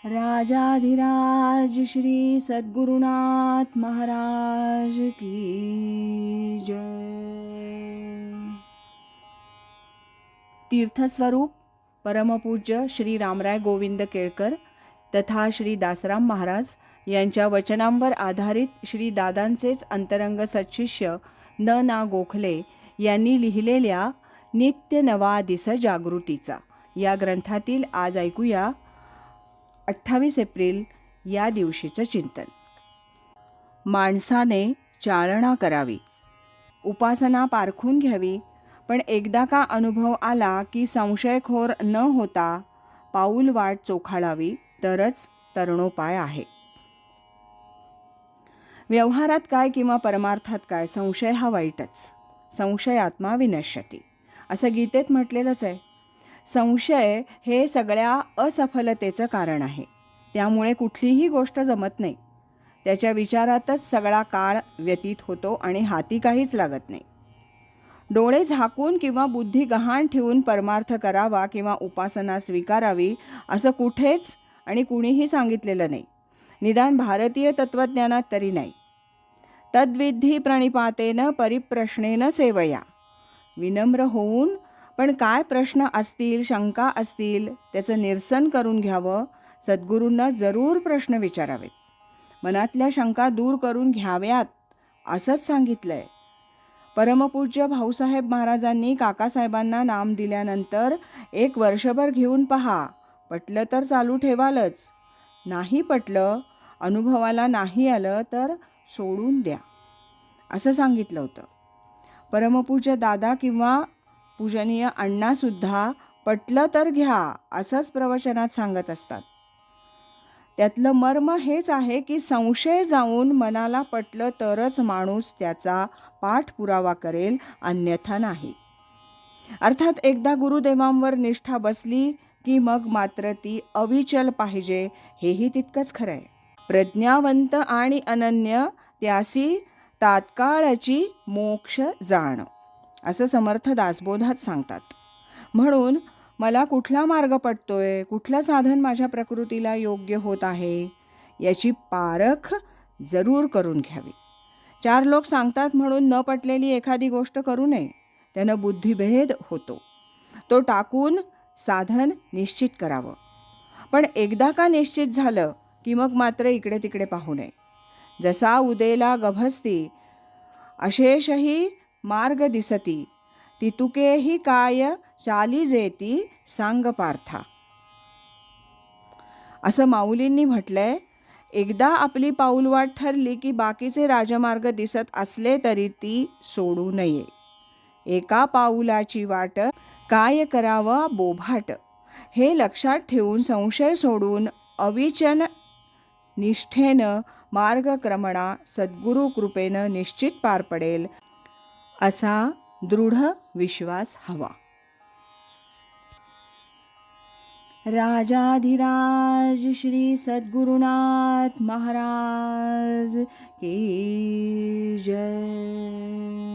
राजाधिराज श्री सद्गुरुनाथ महाराज की जय। तीर्थस्वरूप परमपूज्य श्री रामराय गोविंद केळकर तथा श्री दासराम महाराज यांच्या वचनांवर आधारित श्री दादांचेच अंतरंग सत्शिष्य न गोखले यांनी लिहिलेल्या नित्य नवा दिस जागृतीचा या ग्रंथातील आज ऐकूया 28 एप्रिल या दिवशीचं चिंतन। माणसाने चालना करावी, उपासना पारखून घ्यावी, पण एकदा का अनुभव आला की संशयखोर न होता पाऊल वाट चोखाळावी तरच तरणोपाय आहे। व्यवहारात काय किंवा परमार्थात काय, संशय हा वाईटच। संशयात्मा विनश्यती असं गीतेत म्हटलेलंच आहे। संशय हे सगळ्या असफलतेचं कारण आहे। त्यामुळे कुठलीही गोष्ट जमत नाही, त्याच्या विचारातच सगळा काळ व्यतीत होतो आणि हाती काहीच लागत नाही। डोळे झाकून किंवा बुद्धी गहाण ठेवून परमार्थ करावा किंवा उपासना स्वीकारावी असं कुठेच आणि कुणीही सांगितलेलं नाही, निदान भारतीय तत्त्वज्ञानात तरी नाही। तद्विधी प्रणिपातेन परिप्रश्नेन सेवया, विनम्र होऊन पण काय प्रश्न असतील, शंका असतील त्याचं निरसन करून घ्यावं। सद्गुरूंना जरूर प्रश्न विचारावेत, मनातल्या शंका दूर करून घ्याव्यात असंच सांगितलंय। परमपूज्य भाऊसाहेब महाराजांनी काकासाहेबांना नाम दिल्यानंतर 1 वर्षभर घेऊन पहा, पटलं तर चालू ठेवालच, नाही पटलं, अनुभवाला नाही आलं तर सोडून द्या असं सांगितलं होतं। परमपूज्य दादा किंवा पूजनीय अण्णासुद्धा पटलं तर घ्या असंच प्रवचनात सांगत असतात। त्यातलं मर्म हेच आहे की संशय जाऊन मनाला पटलं तरच माणूस त्याचा पाठपुरावा करेल, अन्यथा नाही। अर्थात एकदा गुरुदेवांवर निष्ठा बसली की मग मात्र ती अविचल पाहिजे, हेही तितकंच खरं आहे। प्रज्ञावंत आणि अनन्य त्यासी तात्काळची मोक्ष जाण असं समर्थ दासबोधात सांगतात। म्हणून मला कुठला मार्ग पटतोय, कुठलं साधन माझ्या प्रकृतीला योग्य होत आहे याची पारख जरूर करून घ्यावी। 4 लोक सांगतात म्हणून न पटलेली एखादी गोष्ट करू नये, त्यानं बुद्धिभेद होतो। तो टाकून साधन निश्चित करावं, पण एकदा का निश्चित झालं की मग मात्र इकडे तिकडे पाहू नये। जसा उदेला गभस्ती अशेषही मार्ग दिसती, तितुकेही काय चाली जेती सांग पार्था असं माऊलींनी म्हटलंय। एकदा आपली पाऊलवाट ठरली की बाकीचे राजमार्ग दिसत असले तरी ती सोडू नये। एका पाऊलाची वाट काय करावं बोभाट, हे लक्षात ठेवून संशय सोडून अविचन निष्ठेनं मार्गक्रमणा सद्गुरु कृपेनं निश्चित पार पडेल असा दृढ विश्वास हवा। राजाधिराज श्री सद्गुरुनाथ महाराज की जय।